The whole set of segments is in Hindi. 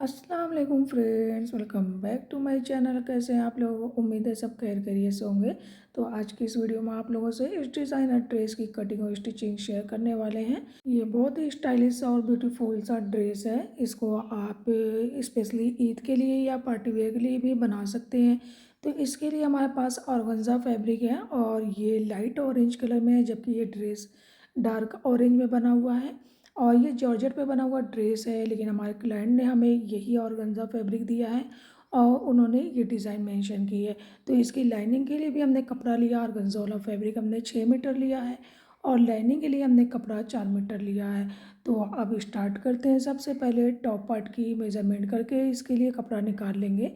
अस्सलाम वालेकुम friends, welcome back to my channel. कैसे हैं आप लोग? उम्मीद है सब खैर खैरियत से होंगे। तो आज की इस वीडियो में आप लोगों से इस डिज़ाइनर ड्रेस की कटिंग और स्टिचिंग शेयर करने वाले हैं। ये बहुत ही स्टाइलिश और ब्यूटीफुल सा ड्रेस है। इसको आप स्पेशली ईद के लिए या पार्टी वेयर के लिए भी बना सकते हैं। तो इसके लिए हमारे पास ऑर्गेन्जा फैब्रिक है और ये लाइट ऑरेंज कलर में है, जबकि ये ड्रेस डार्क ऑरेंज में बना हुआ है। और ये जॉर्जेट पे बना हुआ ड्रेस है, लेकिन हमारे क्लाइंट ने हमें यही ऑर्गेन्जा फैब्रिक दिया है और उन्होंने ये डिज़ाइन मेंशन की है। तो इसकी लाइनिंग के लिए भी हमने कपड़ा लिया, ऑर्गेन्जा वाला फैब्रिक हमने 6 मीटर लिया है और लाइनिंग के लिए हमने कपड़ा 4 मीटर लिया है। तो अब स्टार्ट करते हैं। सबसे पहले टॉप पार्ट की मेज़रमेंट करके इसके लिए कपड़ा निकाल लेंगे।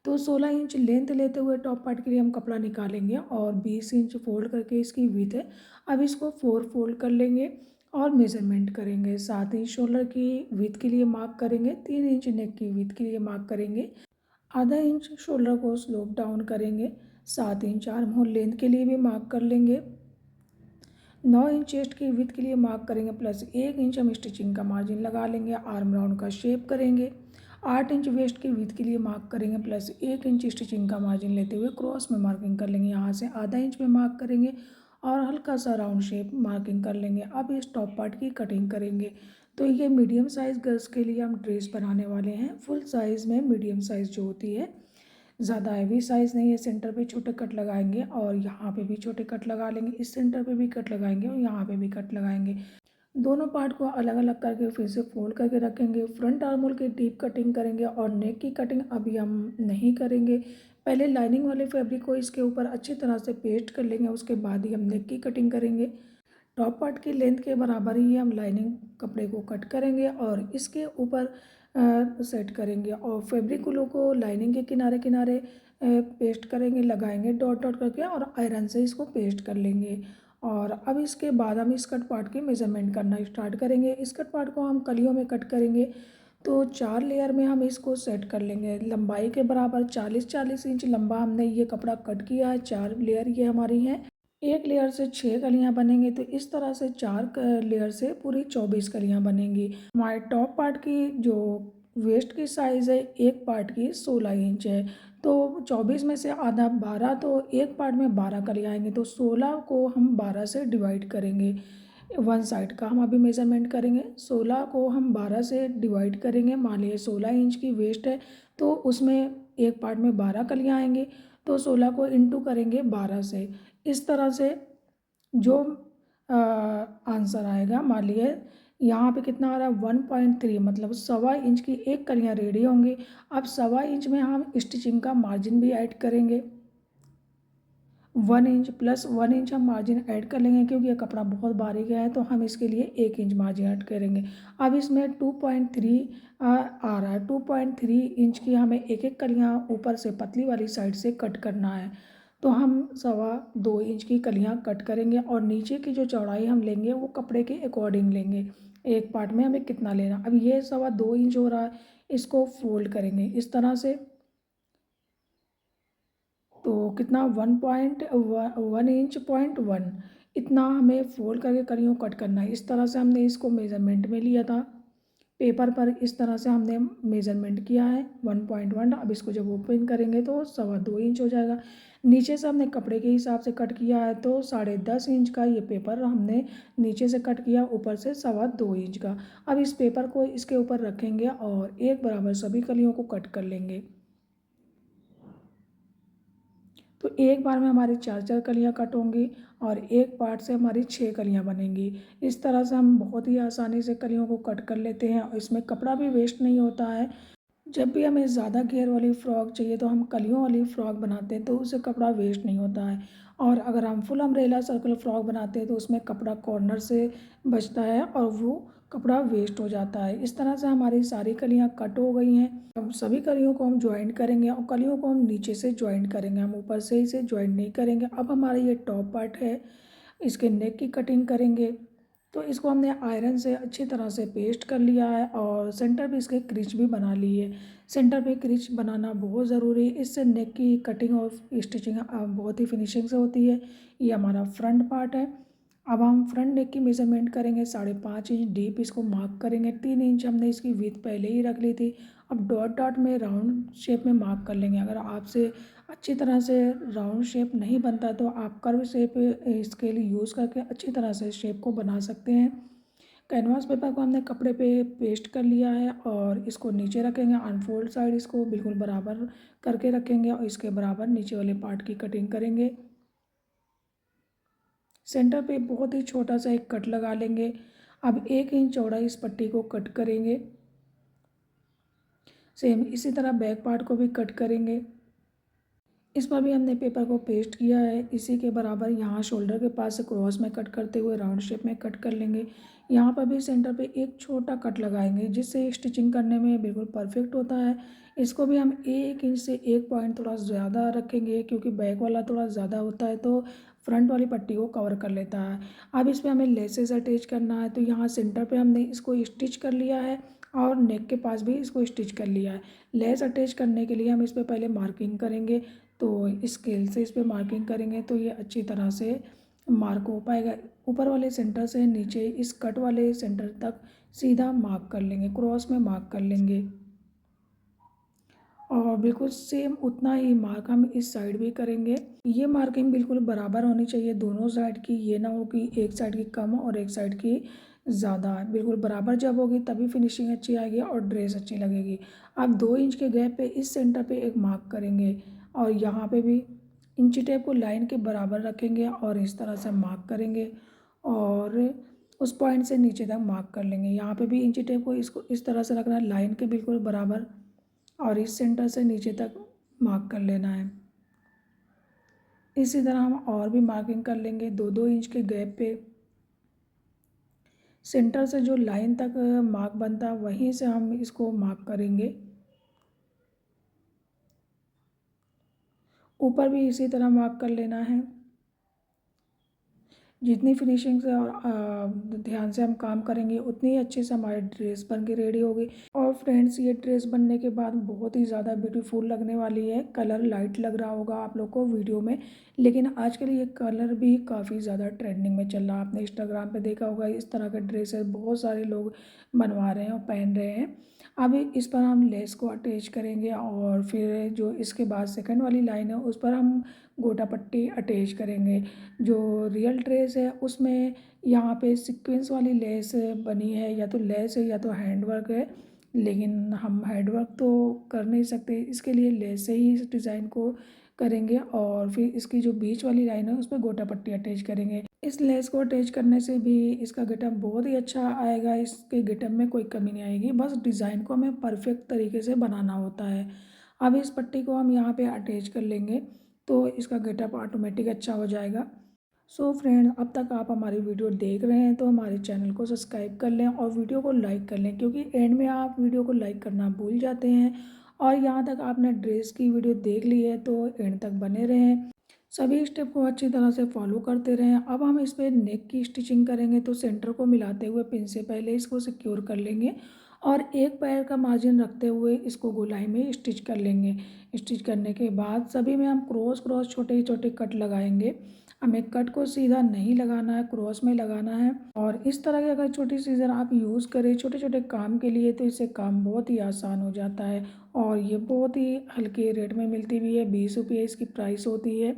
तो 16 इंच लेंथ लेते हुए टॉप पार्ट के लिए हम कपड़ा निकालेंगे और 20 इंच फोल्ड करके इसकी विड्थ है। अब इसको 4 फोल्ड कर लेंगे और मेज़रमेंट करेंगे। 7 इंच शोल्डर की विड्थ के लिए मार्क करेंगे, 3 इंच नेक की विड्थ के लिए मार्क करेंगे, आधा इंच शोल्डर को स्लोप डाउन करेंगे, 7 इंच आर्म होल लेंथ के लिए भी मार्क कर लेंगे, 9 इंच चेस्ट की विड्थ के लिए मार्क करेंगे, प्लस 1 इंच हम स्टिचिंग का मार्जिन लगा लेंगे, आर्म राउंड का शेप करेंगे, 8 इंच वेस्ट की विड्थ के लिए मार्क करेंगे, प्लस 1 इंच स्टिचिंग का मार्जिन लेते हुए क्रॉस में मार्किंग कर लेंगे। यहाँ से आधा इंच में मार्क करेंगे और हल्का सा राउंड शेप मार्किंग कर लेंगे। अब इस टॉप पार्ट की कटिंग करेंगे। तो ये मीडियम साइज़ गर्ल्स के लिए हम ड्रेस बनाने वाले हैं। फुल साइज़ में मीडियम साइज़ जो होती है, ज़्यादा हैवी साइज़ नहीं है। सेंटर पे छोटे कट लगाएंगे और यहाँ पे भी छोटे कट लगा लेंगे, इस सेंटर पे भी कट लगाएंगे और यहाँ पे भी कट लगाएंगे। दोनों पार्ट को अलग अलग करके फिर से फोल्ड करके रखेंगे। फ्रंट आर्म होल की डीप कटिंग करेंगे और नेक की कटिंग अभी हम नहीं करेंगे। पहले लाइनिंग वाले फैब्रिक को इसके ऊपर अच्छी तरह से पेस्ट कर लेंगे, उसके बाद ही हम नेक की कटिंग करेंगे। टॉप पार्ट की लेंथ के बराबर ही हम लाइनिंग कपड़े को कट करेंगे और इसके ऊपर सेट करेंगे और फैब्रिक को लाइनिंग के किनारे किनारे पेस्ट करेंगे, लगाएंगे डॉट डॉट करके और आयरन से इसको पेस्ट कर लेंगे। और अब इसके बाद हम स्कर्ट पार्ट की मेज़रमेंट करना स्टार्ट करेंगे। स्कर्ट पार्ट को हम कलियों में कट करेंगे। तो 4 लेयर में हम इसको सेट कर लेंगे। लंबाई के बराबर 40-40 इंच लंबा हमने ये कपड़ा कट किया है। 4 लेयर ये हमारी हैं। एक लेयर से 6 कलियां बनेंगी, तो इस तरह से 4 लेयर से पूरी 24 कलियां बनेंगी। हमारे टॉप पार्ट की जो वेस्ट की साइज़ है, एक पार्ट की 16 इंच है। तो 24 में से आधा 12, तो एक पार्ट में 12 कलियां आएंगी। तो 16 को हम 12 से डिवाइड करेंगे। वन साइड का हम अभी मेज़रमेंट करेंगे। 16 को हम 12 से डिवाइड करेंगे। मान लीजिए 16 इंच की वेस्ट है, तो उसमें एक पार्ट में 12 कलियां आएंगी। तो 16 को इंटू करेंगे 12 से। इस तरह से जो आंसर आएगा, मान लीजिए यहाँ पे कितना आ रहा है 1.3, मतलब 1.25 इंच की एक कलियाँ रेडी होंगी। अब 1.25 इंच में हम स्टिचिंग का मार्जिन भी ऐड करेंगे। 1 इंच प्लस 1 इंच हम मार्जिन ऐड कर लेंगे, क्योंकि ये कपड़ा बहुत बारीक है तो हम इसके लिए 1 इंच मार्जिन ऐड करेंगे। अब इसमें 2.3 आ रहा है। 2.3 इंच की हमें एक एक कलियाँ ऊपर से पतली वाली साइड से कट करना है। तो हम 2.25 इंच की कलियाँ कट करेंगे और नीचे की जो चौड़ाई हम लेंगे वो कपड़े के अकॉर्डिंग लेंगे। एक पार्ट में हमें कितना लेना, अब ये 2.25 इंच हो रहा है, इसको फोल्ड करेंगे इस तरह से। तो कितना 1.1 इंच इतना हमें फोल्ड करके कलियों कट करना है। इस तरह से हमने इसको मेज़रमेंट में लिया था पेपर पर। इस तरह से हमने मेज़रमेंट किया है 1.1। अब इसको जब ओपन करेंगे तो 2.25 इंच हो जाएगा। नीचे से हमने कपड़े के हिसाब से कट किया है, तो 10.5 इंच का ये पेपर हमने नीचे से कट किया, ऊपर से 2.25 इंच का। अब इस पेपर को इसके ऊपर रखेंगे और एक बराबर सभी कलियों को कट कर लेंगे। तो एक बार में हमारी 4-4 कलियाँ कट होंगी और एक पार्ट से हमारी 6 कलियाँ बनेंगी। इस तरह से हम बहुत ही आसानी से कलियों को कट कर लेते हैं और इसमें कपड़ा भी वेस्ट नहीं होता है। जब भी हमें ज़्यादा घेर वाली फ़्रॉक चाहिए तो हम कलियों वाली फ़्रॉक बनाते हैं, तो उससे कपड़ा वेस्ट नहीं होता है। और अगर हम फुल अम्ब्रेला सर्कल फ़्रॉक बनाते हैं तो उसमें कपड़ा कॉर्नर से बचता है और वो कपड़ा वेस्ट हो जाता है। इस तरह से हमारी सारी कलियाँ कट हो गई हैं। अब सभी कलियों को हम ज्वाइंट करेंगे और कलियों को हम नीचे से ज्वाइंट करेंगे, हम ऊपर से इसे ज्वाइंट नहीं करेंगे। अब हमारा ये टॉप पार्ट है, इसके नेक की कटिंग करेंगे। तो इसको हमने आयरन से अच्छी तरह से पेस्ट कर लिया है और सेंटर पे इसके क्रीच भी बना ली है। सेंटर पे क्रीच बनाना बहुत ज़रूरी है, इससे नेक की कटिंग और स्टिचिंग बहुत ही फिनिशिंग से होती है। ये हमारा फ्रंट पार्ट है। अब हम फ्रंट नेक की मेज़रमेंट करेंगे। 5.5 इंच डीप इसको मार्क करेंगे। 3 इंच हमने इसकी विड्थ पहले ही रख ली थी अब डॉट डॉट में राउंड शेप में मार्क कर लेंगे। अगर आपसे अच्छी तरह से राउंड शेप नहीं बनता तो आप कर्व शेप स्केल यूज़ करके अच्छी तरह से शेप को बना सकते हैं। कैनवास पेपर को हमने कपड़े पे पेस्ट कर लिया है और इसको नीचे रखेंगे। अनफोल्ड साइड इसको बिल्कुल बराबर करके रखेंगे और इसके बराबर नीचे वाले पार्ट की कटिंग करेंगे। सेंटर पे बहुत ही छोटा सा एक कट लगा लेंगे। अब 1 इंच चौड़ा इस पट्टी को कट करेंगे। सेम इसी तरह बैक पार्ट को भी कट करेंगे। इस पर भी हमने पेपर को पेस्ट किया है। इसी के बराबर यहाँ शोल्डर के पास से क्रॉस में कट करते हुए राउंड शेप में कट कर लेंगे। यहाँ पर भी सेंटर पे एक छोटा कट लगाएंगे जिससे स्टिचिंग करने में बिल्कुल परफेक्ट होता है। इसको भी हम 1 इंच से 1 पॉइंट थोड़ा ज़्यादा रखेंगे क्योंकि बैक वाला थोड़ा ज़्यादा होता है तो फ्रंट वाली पट्टी को कवर कर लेता है। अब इस पर हमें लेसेस अटैच करना है तो यहाँ सेंटर पे हमने इसको स्टिच कर लिया है और नेक के पास भी इसको स्टिच कर लिया है। लेस अटैच करने के लिए हम इस पर पहले मार्किंग करेंगे। तो स्केल से इस पर मार्किंग करेंगे तो ये अच्छी तरह से मार्क हो पाएगा। ऊपर वाले सेंटर से नीचे इस कट वाले सेंटर तक सीधा मार्क कर लेंगे, क्रॉस में मार्क कर लेंगे। और बिल्कुल सेम उतना ही मार्क हम इस साइड भी करेंगे। ये मार्किंग बिल्कुल बराबर होनी चाहिए दोनों साइड की। ये ना हो कि एक साइड की कम और एक साइड की ज़्यादा। बिल्कुल बराबर जब होगी तभी फिनिशिंग अच्छी आएगी और ड्रेस अच्छी लगेगी। अब 2 इंच के गैप पे इस सेंटर पे एक मार्क करेंगे और यहाँ पे भी इंची टेप को लाइन के बराबर रखेंगे और इस तरह से मार्क करेंगे और उस पॉइंट से नीचे तक मार्क कर लेंगे। यहाँ पे भी इंची टेप को इसको इस तरह से रखना है लाइन के बिल्कुल बराबर और इस सेंटर से नीचे तक मार्क कर लेना है। इसी तरह हम और भी मार्किंग कर लेंगे 2-2 इंच के गैप पे। सेंटर से जो लाइन तक मार्क बनता है वहीं से हम इसको मार्क करेंगे। ऊपर भी इसी तरह मार्क कर लेना है। जितनी फिनिशिंग से और ध्यान से हम काम करेंगे उतनी ही अच्छे से हमारी ड्रेस बन के रेडी होगी। और फ्रेंड्स ये ड्रेस बनने के बाद बहुत ही ज़्यादा ब्यूटीफुल लगने वाली है। कलर लाइट लग रहा होगा आप लोग को वीडियो में, लेकिन आजकल ये कलर भी काफ़ी ज़्यादा ट्रेंडिंग में चल रहा है। आपने इंस्टाग्राम पे देखा होगा इस तरह के ड्रेसेस बहुत सारे लोग बनवा रहे हैं और पहन रहे हैं। अब इस पर हम लेस को अटैच करेंगे और फिर जो इसके बाद सेकंड वाली लाइन है उस पर हम गोटा पट्टी अटैच करेंगे। जो रियल ड्रेस है उसमें यहाँ पे सीक्वेंस वाली लेस बनी है, या तो लेस है या तो हैंडवर्क है, लेकिन हम हैंडवर्क तो कर नहीं सकते। इसके लिए लेस से ही इस डिज़ाइन को करेंगे और फिर इसकी जो बीच वाली लाइन है उस पर गोटा पट्टी अटैच करेंगे। इस लेस को अटैच करने से भी इसका गेटअप बहुत ही अच्छा आएगा। इसके गेटअप में कोई कमी नहीं आएगी, बस डिज़ाइन को हमें परफेक्ट तरीके से बनाना होता है। अब इस पट्टी को हम यहाँ पे अटैच कर लेंगे तो इसका गेटअप ऑटोमेटिक अच्छा हो जाएगा। सो फ्रेंड, अब तक आप हमारी वीडियो देख रहे हैं तो हमारे चैनल को सब्सक्राइब कर लें और वीडियो को लाइक कर लें, क्योंकि एंड में आप वीडियो को लाइक करना भूल जाते हैं। और यहाँ तक आपने ड्रेस की वीडियो देख ली है तो एंड तक बने रहें, सभी स्टेप को अच्छी तरह से फॉलो करते रहें। अब हम इस पर नेक की स्टिचिंग करेंगे तो सेंटर को मिलाते हुए पिन से पहले इसको सिक्योर कर लेंगे और एक पैर का मार्जिन रखते हुए इसको गोलाई में स्टिच कर लेंगे। स्टिच करने के बाद सभी में हम क्रॉस क्रॉस छोटे छोटे कट लगाएंगे। हमें कट को सीधा नहीं लगाना है, क्रॉस में लगाना है। और इस तरह की अगर छोटी सीजर आप यूज़ करें छोटे छोटे काम के लिए तो इससे काम बहुत ही आसान हो जाता है और ये बहुत ही हल्के रेट में मिलती भी है। 20 रुपये इसकी प्राइस होती है,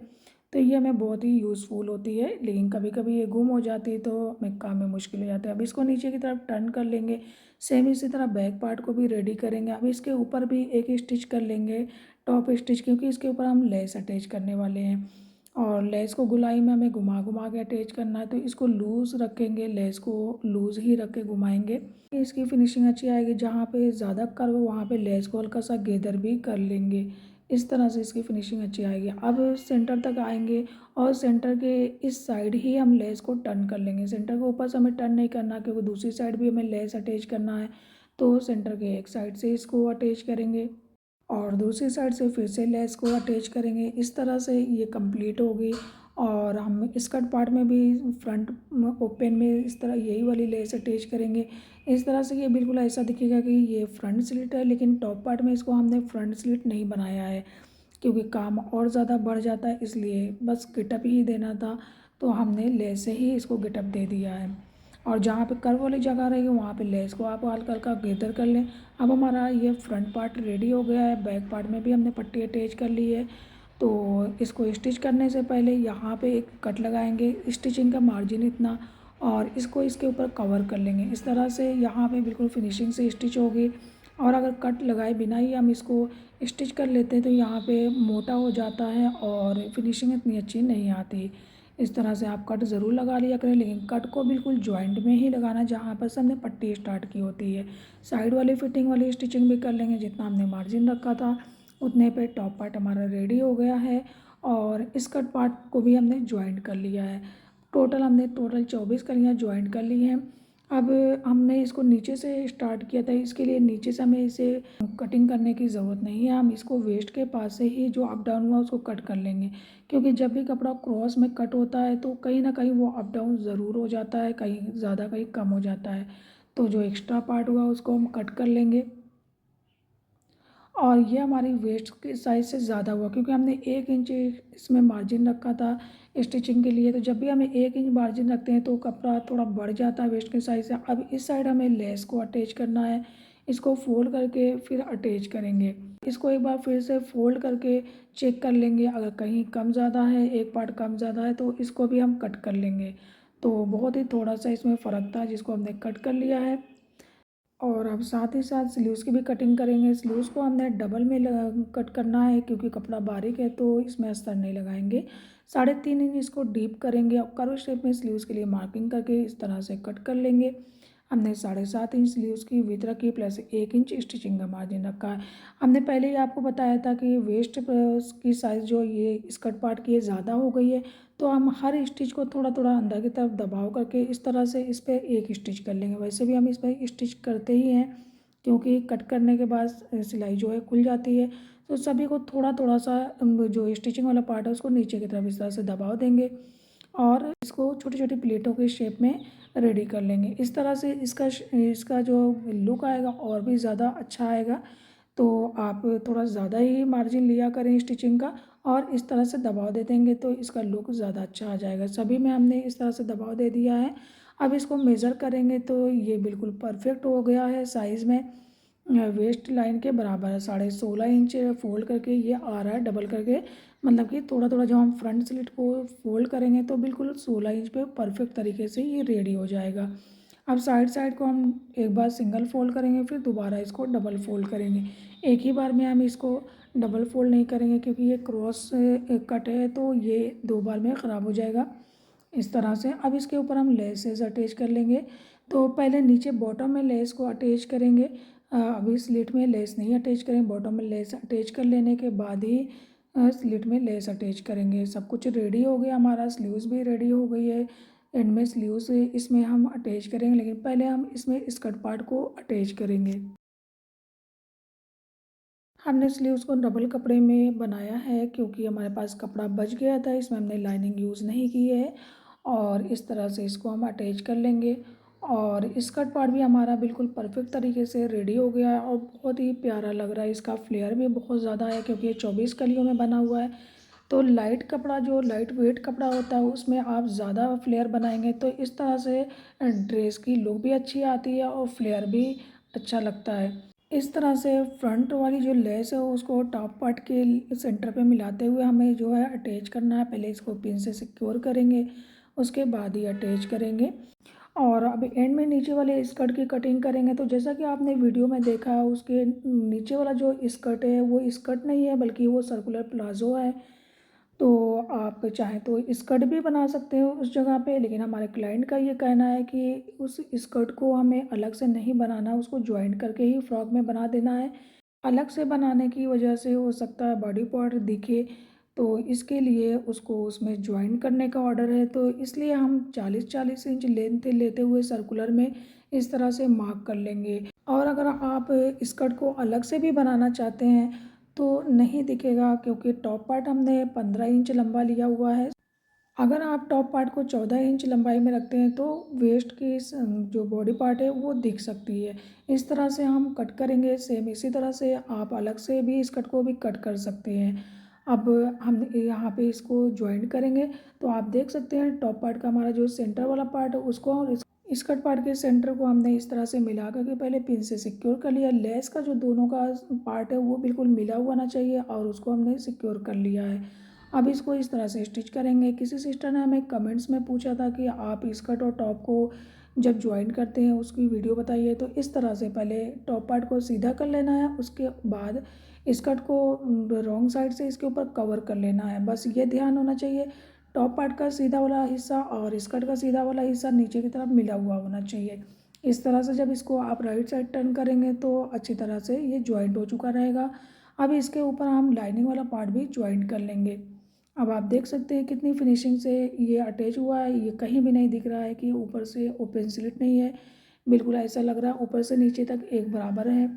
तो ये हमें बहुत ही यूज़फुल होती है। लेकिन कभी कभी ये गुम हो जाती है तो हमें काम में मुश्किल हो जाता है। अब इसको नीचे की तरफ टर्न कर लेंगे। सेम इसी तरह बैक पार्ट को भी रेडी करेंगे। अब इसके ऊपर भी एक स्टिच कर लेंगे, टॉप स्टिच, क्योंकि इसके ऊपर हम लेस अटैच करने वाले हैं और लेस को गुलाई में हमें घुमा घुमा के अटैच करना है। तो इसको लूज़ रखेंगे, लेस को लूज़ ही रख के घुमाएंगे, इसकी फिनिशिंग अच्छी आएगी। जहाँ पे ज़्यादा कर्व वहाँ पे लेस को हल्का सा गेदर भी कर लेंगे, इस तरह से इसकी फिनिशिंग अच्छी आएगी। अब सेंटर तक आएंगे और सेंटर के इस साइड ही हम लेस को टर्न कर लेंगे। सेंटर के ऊपर से हमें टर्न नहीं करना क्योंकि दूसरी साइड भी हमें लेस अटैच करना है। तो सेंटर के एक साइड से इसको अटैच करेंगे और दूसरी साइड से फिर से लेस को अटैच करेंगे। इस तरह से ये कंप्लीट होगी। और हम स्कर्ट पार्ट में भी फ्रंट ओपन में इस तरह यही वाली लेस अटैच करेंगे। इस तरह से ये बिल्कुल ऐसा दिखेगा कि ये फ्रंट स्लिट है, लेकिन टॉप पार्ट में इसको हमने फ्रंट स्लिट नहीं बनाया है क्योंकि काम और ज़्यादा बढ़ जाता है, इसलिए बस गिटअप ही देना था तो हमने लेस से ही इसको गिटअप दे दिया है। और जहाँ पे कर्व वाली जगह रहेगी वहाँ पे लेस को आप हल्का हल्का गेदर कर लें। अब हमारा ये फ्रंट पार्ट रेडी हो गया है। बैक पार्ट में भी हमने पट्टी अटैच कर ली है। तो इसको स्टिच करने से पहले यहाँ पे एक कट लगाएंगे, स्टिचिंग का मार्जिन इतना, और इसको इसके ऊपर कवर कर लेंगे। इस तरह से यहाँ पे बिल्कुल फिनिशिंग से स्टिच होगी। और अगर कट लगाए बिना ही हम इसको स्टिच कर लेते हैं तो यहाँ पे मोटा हो जाता है और फिनिशिंग इतनी अच्छी नहीं आती। इस तरह से आप कट ज़रूर लगा लिया करें, लेकिन कट को बिल्कुल जॉइंट में ही लगाना जहाँ पर से हमने पट्टी स्टार्ट की होती है। साइड वाली फिटिंग वाली स्टिचिंग भी कर लेंगे। जितना हमने मार्जिन रखा था उतने पे टॉप पार्ट हमारा रेडी हो गया है और स्कर्ट पार्ट को भी हमने ज्वाइंट कर लिया है। टोटल 24 कलियाँ ज्वाइंट कर ली हैं। अब हमने इसको नीचे से स्टार्ट किया था, इसके लिए नीचे से हमें इसे कटिंग करने की ज़रूरत नहीं है। हम इसको वेस्ट के पास से ही जो अप डाउन हुआ उसको कट कर लेंगे, क्योंकि जब भी कपड़ा क्रॉस में कट होता है तो कहीं ना कहीं वो अप डाउन ज़रूर हो जाता है, कहीं ज़्यादा कहीं कम हो जाता है। तो जो एक्स्ट्रा पार्ट हुआ उसको हम कट कर लेंगे। और ये हमारी वेस्ट के साइज़ से ज़्यादा हुआ, क्योंकि हमने 1 इंच इसमें मार्जिन रखा था स्टिचिंग के लिए। तो जब भी हमें 1 इंच मार्जिन रखते हैं तो कपड़ा थोड़ा बढ़ जाता है वेस्ट के साइज़ से। अब इस साइड हमें लेस को अटैच करना है। इसको फोल्ड करके फिर अटैच करेंगे। इसको एक बार फिर से फोल्ड करके चेक कर लेंगे, अगर कहीं कम ज़्यादा है, एक पार्ट कम ज़्यादा है तो इसको भी हम कट कर लेंगे। तो बहुत ही थोड़ा सा इसमें फ़र्क था जिसको हमने कट कर लिया है। और अब साथ ही साथ स्लीव्स की भी कटिंग करेंगे। स्लीव्स को हमने डबल में कट करना है, क्योंकि कपड़ा बारीक है तो इसमें अस्तर नहीं लगाएंगे। 3.5 इंच इसको डीप करेंगे और कर्व शेप में स्लीव्स के लिए मार्किंग करके इस तरह से कट कर लेंगे। हमने 7.5 इंच स्लीव्स की विड्थ रखी प्लस 1 इंच स्टिचिंग का मार्जिन रखा है। हमने पहले ही आपको बताया था कि वेस्ट की साइज़ जो ये स्कर्ट पार्ट की ज़्यादा हो गई है, तो हम हर स्टिच को थोड़ा थोड़ा अंदर की तरफ दबाव करके इस तरह से इस पर एक स्टिच कर लेंगे। वैसे भी हम इस पर स्टिच करते ही हैं, क्योंकि कट करने के बाद सिलाई जो है खुल जाती है। तो सभी को थोड़ा थोड़ा सा जो स्टिचिंग वाला पार्ट है उसको नीचे की तरफ इस तरह से दबाव देंगे और इसको छोटी छोटी प्लेटों के शेप में रेडी कर लेंगे। इस तरह से इसका जो लुक आएगा और भी ज़्यादा अच्छा आएगा। तो आप थोड़ा ज़्यादा ही मार्जिन लिया करें स्टिचिंग का और इस तरह से दबाव दे देंगे तो इसका लुक ज़्यादा अच्छा आ जाएगा। सभी में हमने इस तरह से दबाव दे दिया है। अब इसको मेज़र करेंगे तो ये बिल्कुल परफेक्ट हो गया है साइज़ में। वेस्ट लाइन के बराबर है। 16.5 इंच फोल्ड करके ये आ रहा है डबल करके, मतलब कि थोड़ा थोड़ा जब हम फ्रंट स्लिट को फोल्ड करेंगे तो बिल्कुल 16 इंच पे परफेक्ट तरीके से ये रेडी हो जाएगा। अब साइड साइड को हम एक बार सिंगल फोल्ड करेंगे, फिर दोबारा इसको डबल फोल्ड करेंगे। एक ही बार में हम इसको डबल फोल्ड नहीं करेंगे, क्योंकि ये क्रॉस कट है तो ये 2 बार में ख़राब हो जाएगा। इस तरह से अब इसके ऊपर हम लेसेस अटैच कर लेंगे। तो पहले नीचे बॉटम में लेस को अटैच करेंगे। अभी स्लिट में लेस नहीं अटैच करेंगे, बॉटम में लेस अटैच कर लेने के बाद ही स्लिट में लेस अटैच करेंगे। सब कुछ रेडी हो गया हमारा, स्लीव्स भी रेडी हो गई है। एंड में स्लीव्स इसमें हम अटैच करेंगे, लेकिन पहले हम इसमें स्कर्ट पार्ट को अटैच करेंगे। हमने स्लीव्स को डबल कपड़े में बनाया है, क्योंकि हमारे पास कपड़ा बच गया था, इसमें हमने लाइनिंग यूज़ नहीं की है। और इस तरह से इसको हम अटैच कर लेंगे। और स्कर्ट पार्ट भी हमारा बिल्कुल परफेक्ट तरीके से रेडी हो गया है और बहुत ही प्यारा लग रहा है। इसका फ्लेयर भी बहुत ज़्यादा है, क्योंकि ये 24 कलियों में बना हुआ है। तो लाइट कपड़ा, जो लाइट वेट कपड़ा होता है, उसमें आप ज़्यादा फ्लेयर बनाएंगे तो इस तरह से ड्रेस की लुक भी अच्छी आती है और फ्लेयर भी अच्छा लगता है। इस तरह से फ्रंट वाली जो लेस है उसको टॉप पार्ट के सेंटर पे मिलाते हुए हमें जो है अटैच करना है। पहले इसको पिन से सिक्योर करेंगे, उसके बाद ही अटैच करेंगे। और अब एंड में नीचे वाले स्कर्ट की कटिंग करेंगे। तो जैसा कि आपने वीडियो में देखा, उसके नीचे वाला जो स्कर्ट है वो स्कर्ट नहीं है, बल्कि वो सर्कुलर प्लाजो है। तो आप चाहें तो स्कर्ट भी बना सकते हो उस जगह पे, लेकिन हमारे क्लाइंट का ये कहना है कि उस स्कर्ट को हमें अलग से नहीं बनाना, उसको ज्वाइंट करके ही फ्रॉक में बना देना है। अलग से बनाने की वजह से हो सकता है बॉडी पार्ट दिखे, तो इसके लिए उसको उसमें ज्वाइन करने का ऑर्डर है। तो इसलिए हम 40-40 इंच लेंथ लेते हुए सर्कुलर में इस तरह से मार्क कर लेंगे। और अगर आप स्कर्ट को अलग से भी बनाना चाहते हैं तो नहीं दिखेगा, क्योंकि टॉप पार्ट हमने 15 इंच लंबा लिया हुआ है। अगर आप टॉप पार्ट को 14 इंच लंबाई में रखते हैं तो वेस्ट की जो बॉडी पार्ट है वो दिख सकती है। इस तरह से हम कट करेंगे। सेम इसी तरह से आप अलग से भी इस कट को भी कट कर सकते हैं। अब हम यहाँ पे इसको ज्वाइंट करेंगे तो आप देख सकते हैं टॉप पार्ट का हमारा जो सेंटर वाला पार्ट है उसको और स्कर्ट पार्ट के सेंटर को हमने इस तरह से मिला करके पहले पिन से सिक्योर कर लिया। लेस का जो दोनों का पार्ट है वो बिल्कुल मिला हुआ ना चाहिए और उसको हमने सिक्योर कर लिया है। अब इसको इस तरह से स्टिच करेंगे। किसी सिस्टर ने हमें कमेंट्स में पूछा था कि आप स्कर्ट और टॉप को जब ज्वाइन करते हैं उसकी वीडियो बताइए। तो इस तरह से पहले टॉप पार्ट को सीधा कर लेना है, उसके बाद स्कर्ट को रॉन्ग साइड से इसके ऊपर कवर कर लेना है। बस ये ध्यान होना चाहिए, टॉप पार्ट का सीधा वाला हिस्सा और स्कर्ट का सीधा वाला हिस्सा नीचे की तरफ मिला हुआ होना चाहिए। इस तरह से जब इसको आप राइट साइड टर्न करेंगे तो अच्छी तरह से ये जॉइंट हो चुका रहेगा। अब इसके ऊपर हम लाइनिंग वाला पार्ट भी जॉइंट कर लेंगे। अब आप देख सकते हैं कितनी फिनिशिंग से ये अटैच हुआ है। ये कहीं भी नहीं दिख रहा है कि ऊपर से ओपन स्लिट नहीं है, बिल्कुल ऐसा लग रहा है ऊपर से नीचे तक एक बराबर है।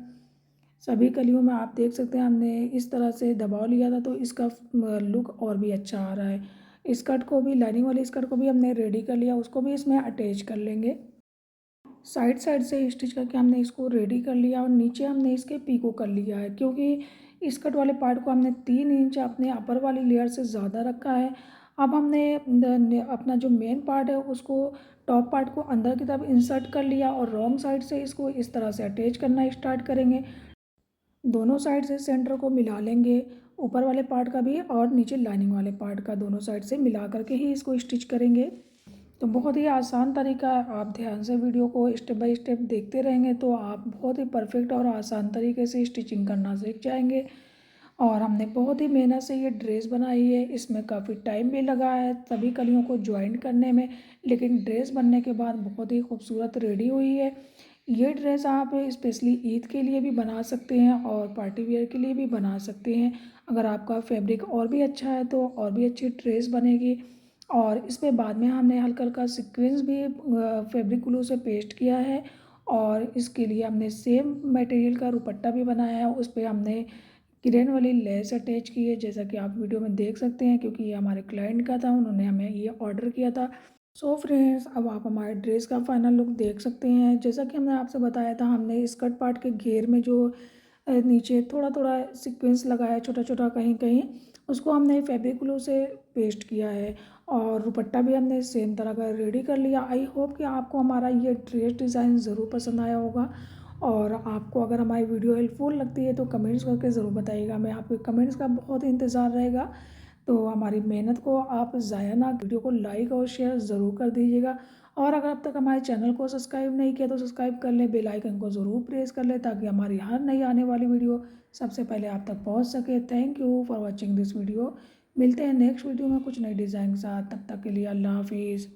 सभी कलियों में आप देख सकते हैं हमने इस तरह से दबाव लिया था तो इसका लुक और भी अच्छा आ रहा है। स्कर्ट को भी, लाइनिंग वाली स्कर्ट को भी हमने रेडी कर लिया, उसको भी इसमें अटैच कर लेंगे। साइड साइड से स्टिच करके हमने इसको रेडी कर लिया और नीचे हमने इसके पीको कर लिया है, क्योंकि स्कर्ट वाले पार्ट को हमने 3 इंच अपने अपर वाली लेयर से ज़्यादा रखा है। अब हमने अपना जो मेन पार्ट है उसको, टॉप पार्ट को अंदर की तरफ इंसर्ट कर लिया और रॉन्ग साइड से इसको इस तरह से अटैच करना स्टार्ट करेंगे। दोनों साइड से सेंटर को मिला लेंगे, ऊपर वाले पार्ट का भी और नीचे लाइनिंग वाले पार्ट का, दोनों साइड से मिला करके ही इसको स्टिच करेंगे। तो बहुत ही आसान तरीका है, आप ध्यान से वीडियो को स्टेप बाय स्टेप देखते रहेंगे तो आप बहुत ही परफेक्ट और आसान तरीके से स्टिचिंग करना सीख जाएंगे। और हमने बहुत ही मेहनत से ये ड्रेस बनाई है, इसमें काफ़ी टाइम भी लगा है सभी कलियों को ज्वाइन करने में, लेकिन ड्रेस बनने के बाद बहुत ही खूबसूरत रेडी हुई है। ये ड्रेस आप स्पेशली ईद के लिए भी बना सकते हैं और पार्टी वेयर के लिए भी बना सकते हैं। अगर आपका फैब्रिक और भी अच्छा है तो और भी अच्छी ड्रेस बनेगी। और इसमें बाद में हमने हल्का हल्का सीक्वेंस भी फैब्रिक ग्लू से पेस्ट किया है और इसके लिए हमने सेम मटेरियल का दुपट्टा भी बनाया है। उस पर हमने किरेन वाली लेस अटैच की है, जैसा कि आप वीडियो में देख सकते हैं, क्योंकि ये हमारे क्लाइंट का था, उन्होंने हमें ये ऑर्डर किया था। सो फ्रेंड्स, अब आप हमारे ड्रेस का फाइनल लुक देख सकते हैं। जैसा कि हमने आपसे बताया था, हमने स्कर्ट पार्ट के घेर में जो नीचे थोड़ा थोड़ा सीक्वेंस लगाया है छोटा छोटा कहीं कहीं, उसको हमने फैब्रिक ग्लू से पेस्ट किया है और दुपट्टा भी हमने सेम तरह का रेडी कर लिया। आई होप कि आपको हमारा ये ड्रेस डिज़ाइन ज़रूर पसंद आया होगा और आपको अगर हमारी वीडियो हेल्पफुल लगती है तो कमेंट्स करके ज़रूर बताइएगा। मैं आपके कमेंट्स का बहुत इंतज़ार रहेगा। तो हमारी मेहनत को आप ज़ाया ना, वीडियो को लाइक और शेयर ज़रूर कर दीजिएगा। और अगर अब तक हमारे चैनल को सब्सक्राइब नहीं किया तो सब्सक्राइब कर लें, बेल आइकन को ज़रूर प्रेस कर लें ताकि हमारी हर नई आने वाली वीडियो सबसे पहले आप तक पहुंच सके। Thank you for watching this video. मिलते हैं नेक्स्ट वीडियो में कुछ नई डिज़ाइन के साथ, तब तक के लिए अल्लाह हाफिज़।